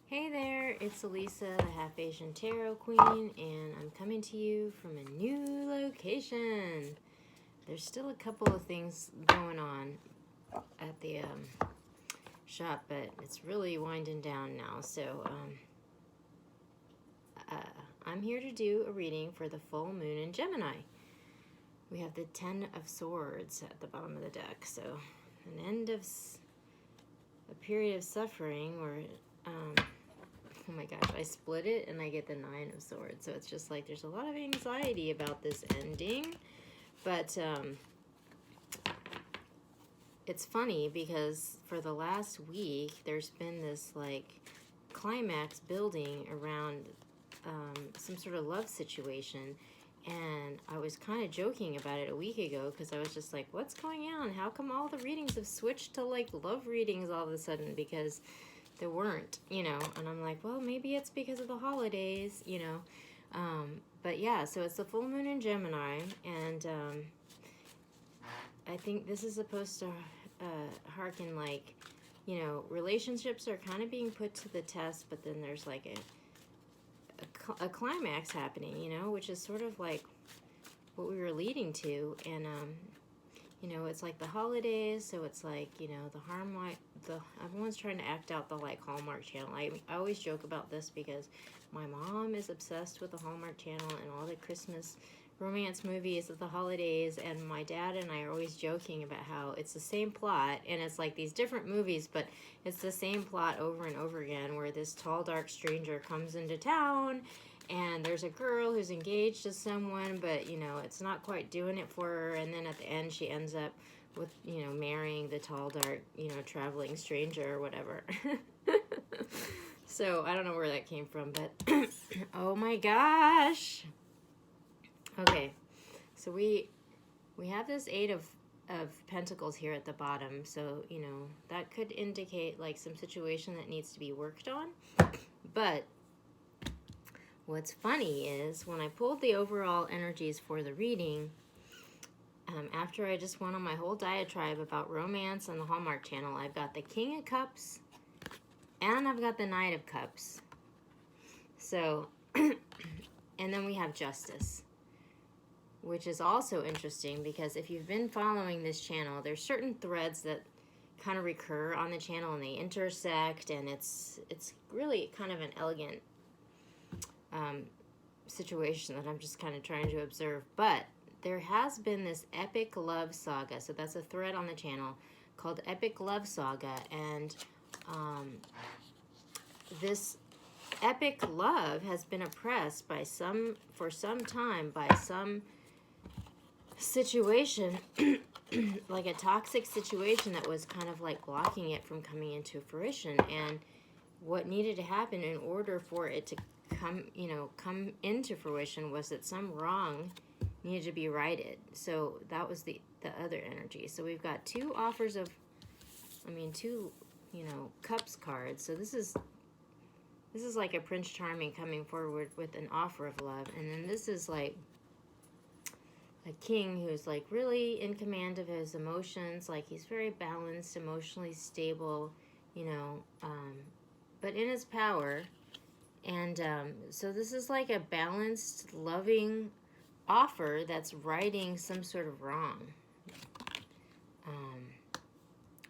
Hey there, it's Elisa, the Half Asian Tarot Queen, and I'm coming to you from a new location. There's still a couple of things going on at the shop, but it's really winding down now. So I'm here to do a reading for the full moon in Gemini. We have the Ten of Swords at the bottom of the deck, so an end of a period of suffering where oh my gosh, I split it and I get the Nine of Swords. So it's just like there's a lot of anxiety about this ending. But it's funny because for the last week, there's been this like climax building around some sort of love situation. And I was kind of joking about it a week ago because I was just like, what's going on? How come all the readings have switched to like love readings all of a sudden? Because there weren't, and I'm like, well, maybe it's because of the holidays, but yeah, so it's the full moon in Gemini, and I think this is supposed to harken like, relationships are kind of being put to the test, but then there's like a climax happening, which is sort of like what we were leading to, and it's like the holidays, so it's like, everyone's trying to act out the like Hallmark Channel. I always joke about this because my mom is obsessed with the Hallmark Channel and all the Christmas romance movies of the holidays, and my dad and I are always joking about how it's the same plot, and it's like these different movies, but it's the same plot over and over again, where this tall, dark stranger comes into town, and there's a girl who's engaged to someone, but, it's not quite doing it for her, and then at the end she ends up with, marrying the tall, dark, traveling stranger or whatever. So, I don't know where that came from, but, oh my gosh! Okay, so we have this Eight of Pentacles here at the bottom, so, that could indicate, like, some situation that needs to be worked on, but what's funny is when I pulled the overall energies for the reading, after I just went on my whole diatribe about romance on the Hallmark Channel, I've got the King of Cups and I've got the Knight of Cups. So, and then we have Justice, which is also interesting because if you've been following this channel, there's certain threads that kind of recur on the channel and they intersect, and it's really kind of an elegant situation that I'm just kind of trying to observe. But there has been this epic love saga, so that's a thread on the channel called Epic Love Saga, and this epic love has been oppressed for some time by some situation like a toxic situation that was kind of like blocking it from coming into fruition. And what needed to happen in order for it to come into fruition was that some wrong needed to be righted. So that was the other energy. So we've got two cups cards. So this is like a Prince Charming coming forward with an offer of love, and then this is like a king who's like really in command of his emotions, like he's very balanced, emotionally stable, but in his power. And so this is like a balanced, loving offer that's righting some sort of wrong.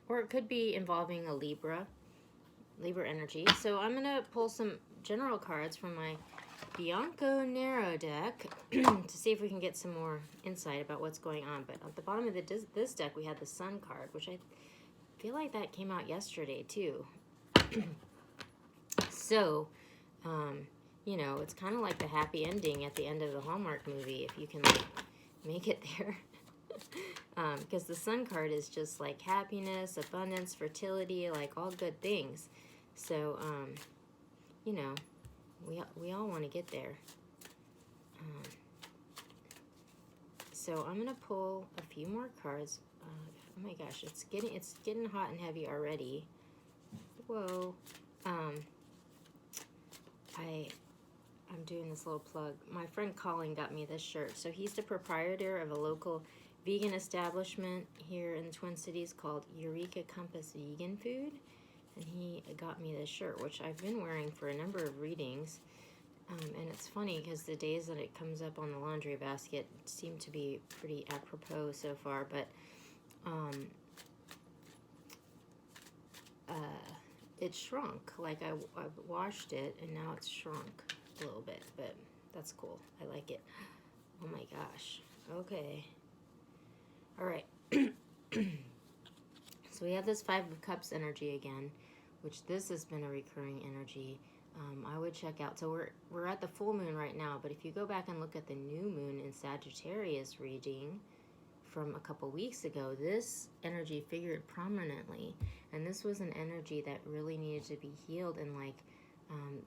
Or it could be involving a Libra energy. So I'm going to pull some general cards from my Bianco Nero deck to see if we can get some more insight about what's going on. But at the bottom of this deck, we had the Sun card, which I feel like that came out yesterday too. So, it's kind of like the happy ending at the end of the Hallmark movie, if you can like make it there. Because the Sun card is just like happiness, abundance, fertility, like all good things. So, we all want to get there. So I'm gonna pull a few more cards. Oh my gosh, it's getting hot and heavy already. Whoa. I'm doing this little plug. My friend Colin got me this shirt. So he's the proprietor of a local vegan establishment here in the Twin Cities called Eureka Compass Vegan Food. and he got me this shirt, which I've been wearing for a number of readings. And it's funny because the days that it comes up on the laundry basket seem to be pretty apropos so far, but it shrunk. Like I washed it and now it's shrunk a little bit, but that's cool. I like it. Oh my gosh. Okay. All right. So we have this Five of Cups energy again, which this has been a recurring energy. I would check out. So we're at the full moon right now, but if you go back and look at the new moon in Sagittarius reading from a couple weeks ago, this energy figured prominently, and this was an energy that really needed to be healed, and like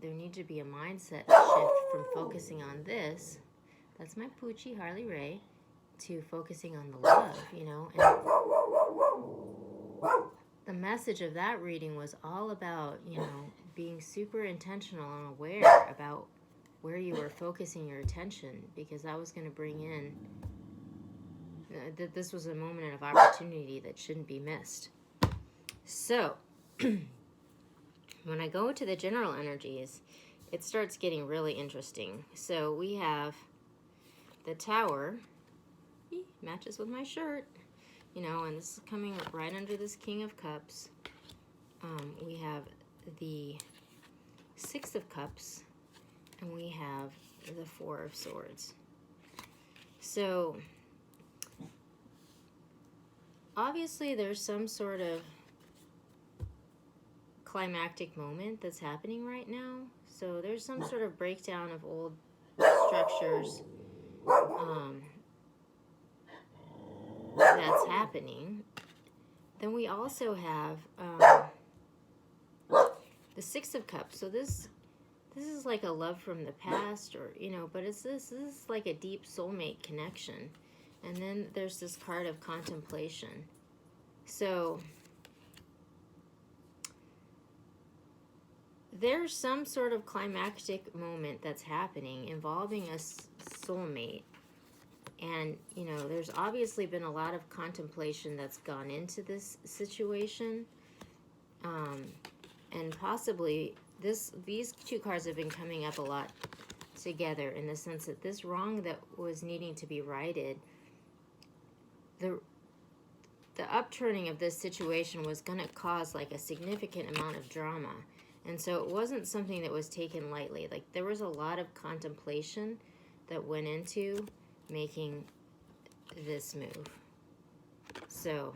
there needed to be a mindset shift from focusing on this. That's my Poochie Harley Ray, to focusing on the love, you know. And the message of that reading was all about, you know, being super intentional and aware about where you were focusing your attention, because that was going to bring in that this was a moment of opportunity that shouldn't be missed. So when I go to the general energies, it starts getting really interesting. So we have the Tower, matches with my shirt, you know, and this is coming up right under this King of Cups. We have the Six of Cups, and we have the Four of Swords. So obviously there's some sort of climactic moment that's happening right now. So there's some sort of breakdown of old structures that's happening. Then we also have the Six of Cups. So this is like a love from the past, or, you know, but this is like a deep soulmate connection. And then there's this card of contemplation. So there's some sort of climactic moment that's happening involving a soulmate. And, you know, there's obviously been a lot of contemplation that's gone into this situation. And possibly these two cards have been coming up a lot together, in the sense that this wrong that was needing to be righted, the upturning of this situation was going to cause like a significant amount of drama. And so it wasn't something that was taken lightly. Like, there was a lot of contemplation that went into making this move. So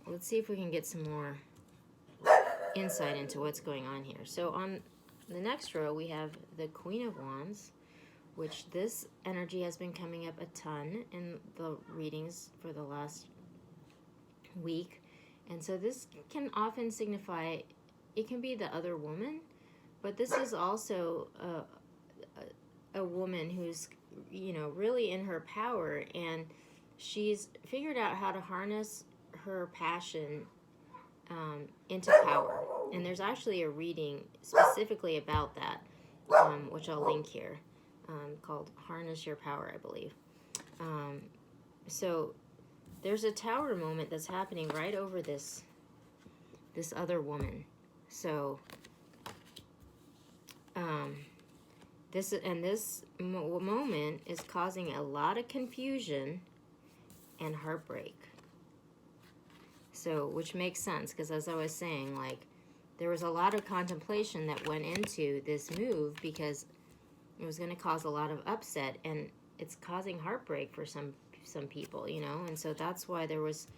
let's see if we can get some more insight into what's going on here. So on the next row, we have the Queen of Wands, which this energy has been coming up a ton in the readings for the last week. And so this can often signify, it can be the other woman, but this is also a woman who's, you know, really in her power, and she's figured out how to harness her passion into power. And there's actually a reading specifically about that, which I'll link here, called Harness Your Power, I believe. So there's a tower moment that's happening right over this other woman. So this moment is causing a lot of confusion and heartbreak. So, which makes sense, because as I was saying, like, there was a lot of contemplation that went into this move, because it was going to cause a lot of upset, and it's causing heartbreak for some people, you know, and so that's why there was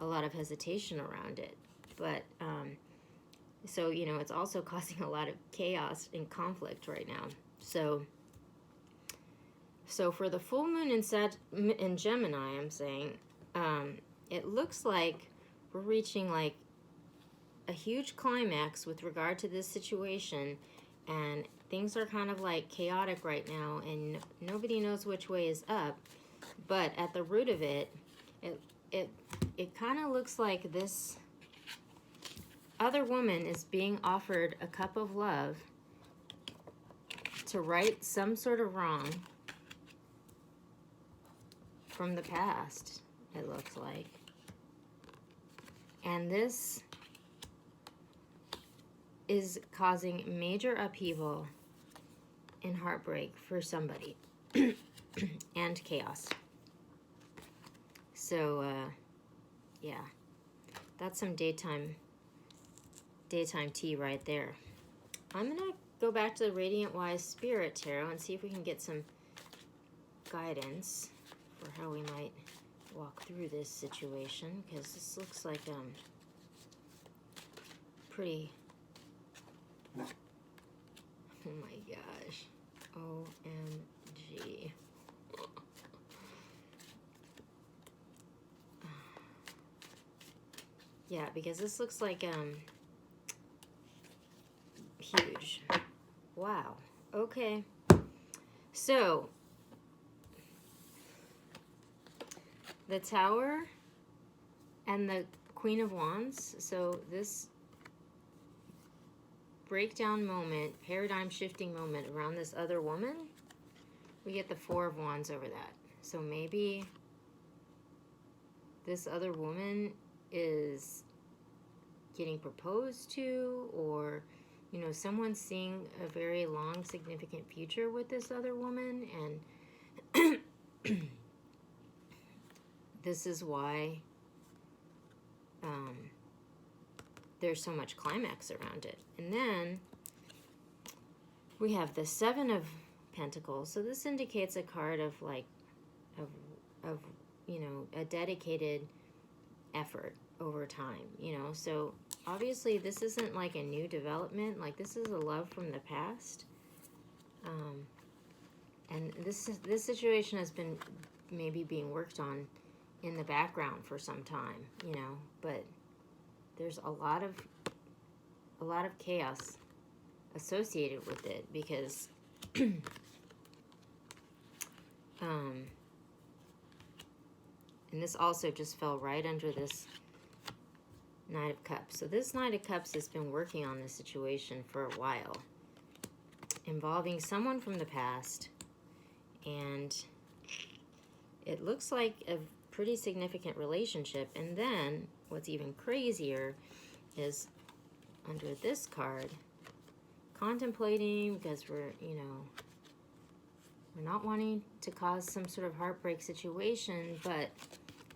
a lot of hesitation around it. But so, you know, it's also causing a lot of chaos and conflict right now. So for the full moon in Gemini, I'm saying, it looks like we're reaching like a huge climax with regard to this situation, and things are kind of like chaotic right now, and nobody knows which way is up. But at the root of it kind of looks like this other woman is being offered a cup of love to right some sort of wrong from the past, it looks like. And this is causing major upheaval and heartbreak for somebody and chaos. So, yeah, that's some daytime tea right there. I'm going to go back to the Radiant Wise Spirit Tarot and see if we can get some guidance for how we might walk through this situation, because this looks like pretty, oh my gosh, OMG. Yeah, because this looks like huge. Wow. Okay. So the Tower and the Queen of Wands. So this breakdown moment, paradigm shifting moment around this other woman, we get the Four of Wands over that. So maybe this other woman is getting proposed to, or, you know, someone's seeing a very long, significant future with this other woman, and this is why there's so much climax around it. And then we have the Seven of Pentacles. So this indicates a card of like, of you know, a dedicated effort over time, you know. So obviously this isn't like a new development, like this is a love from the past, and this situation has been maybe being worked on in the background for some time, you know, but there's a lot of chaos associated with it, because and this also just fell right under this Knight of Cups. So this Knight of Cups has been working on this situation for a while, involving someone from the past, and it looks like a pretty significant relationship. And then what's even crazier is under this card, contemplating, because we're, you know, we're not wanting to cause some sort of heartbreak situation, but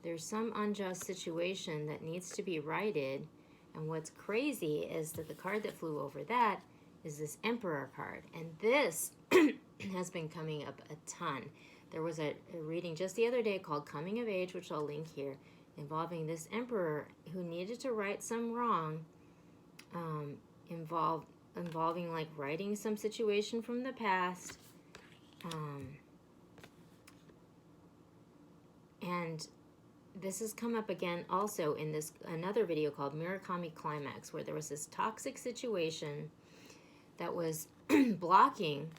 there's some unjust situation that needs to be righted. And what's crazy is that the card that flew over that is this Emperor card. And this has been coming up a ton. There was a reading just the other day called Coming of Age, which I'll link here, involving this Emperor who needed to right some wrong, involving like righting some situation from the past. And this has come up again also in this another video called Murakami Climax, where there was this toxic situation that was blocking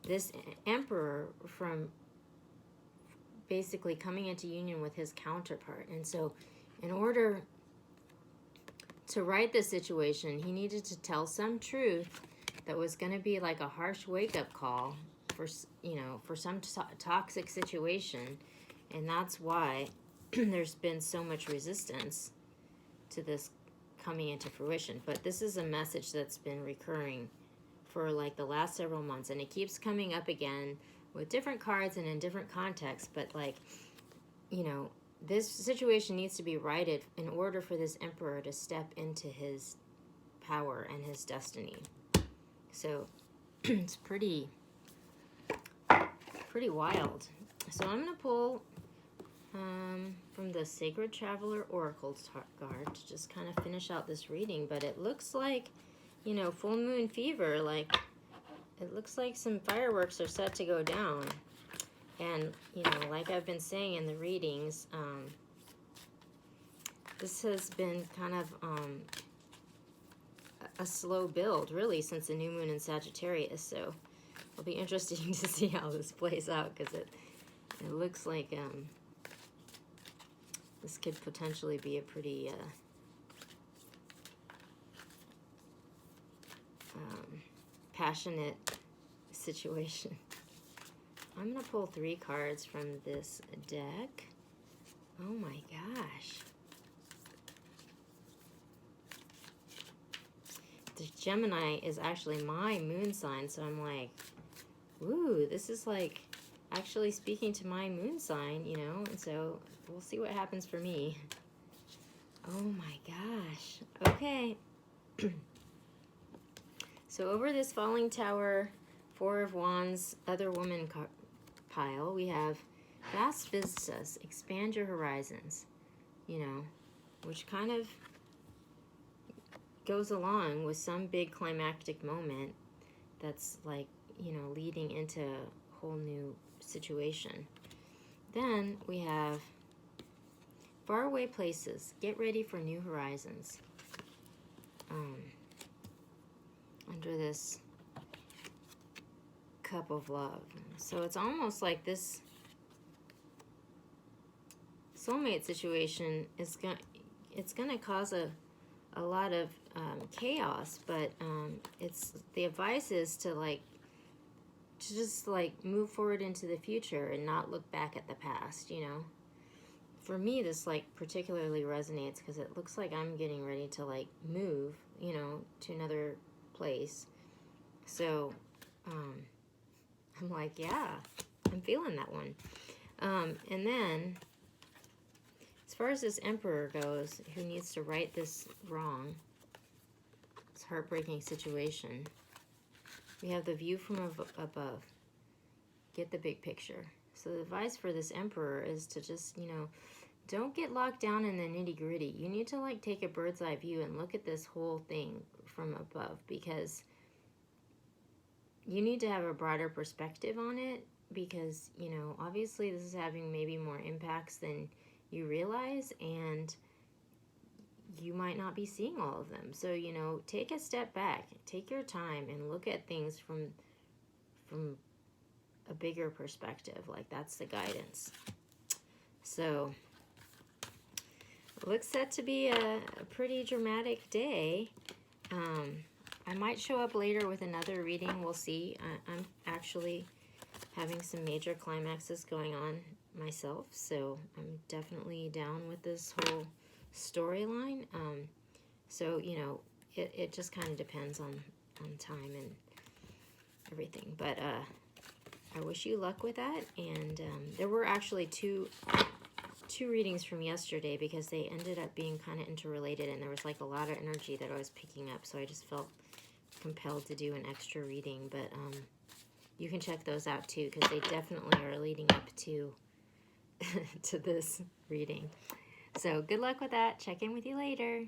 this Emperor from basically coming into union with his counterpart. And so in order to right this situation, he needed to tell some truth that was going to be like a harsh wake-up call for, you know, for some toxic situation. And that's why there's been so much resistance to this coming into fruition. But this is a message that's been recurring for like the last several months, and it keeps coming up again with different cards and in different contexts. But like, you know, this situation needs to be righted in order for this Emperor to step into his power and his destiny. So it's pretty wild. So I'm going to pull from the Sacred Traveler Oracle card to just kind of finish out this reading. But it looks like, you know, full moon fever, like it looks like some fireworks are set to go down. And, you know, like I've been saying in the readings, this has been kind of a slow build, really, since the new moon in Sagittarius. So it'll be interesting to see how this plays out, because it looks like this could potentially be a pretty passionate situation. I'm going to pull 3 cards from this deck. Oh my gosh. the Gemini is actually my moon sign, so I'm like, ooh, this is like actually speaking to my moon sign, you know, and so we'll see what happens for me. Oh my gosh. Okay. So over this falling tower, Four of Wands, other woman pile, we have vast vistas, expand your horizons, you know, which kind of goes along with some big climactic moment that's like, you know, leading into a whole new situation. Then we have faraway places, get ready for new horizons. Under this cup of love. So it's almost like this soulmate situation is gonna cause a lot of chaos, but it's the advice is to just move forward into the future and not look back at the past, you know. For me, this like particularly resonates because it looks like I'm getting ready to like move, you know, to another place. So I'm like, yeah, I'm feeling that one. And then as far as this Emperor goes, who needs to right this wrong, this heartbreaking situation, we have the view from above. Get the big picture. So the advice for this Emperor is to just, you know, don't get locked down in the nitty-gritty. You need to like take a bird's eye view and look at this whole thing from above, because you need to have a broader perspective on it, because, you know, obviously this is having maybe more impacts than you realize, and you might not be seeing all of them. So, you know, take a step back, take your time and look at things from a bigger perspective. Like, that's the guidance. So it looks set to be a pretty dramatic day. I might show up later with another reading. We'll see. I'm actually having some major climaxes going on myself, so I'm definitely down with this whole storyline. So, you know, it just kind of depends on time and everything. But I wish you luck with that. And there were actually two readings from yesterday, because they ended up being kind of interrelated, and there was like a lot of energy that I was picking up, so I just felt compelled to do an extra reading. But you can check those out too, because they definitely are leading up to to this reading. So good luck with that. Check in with you later.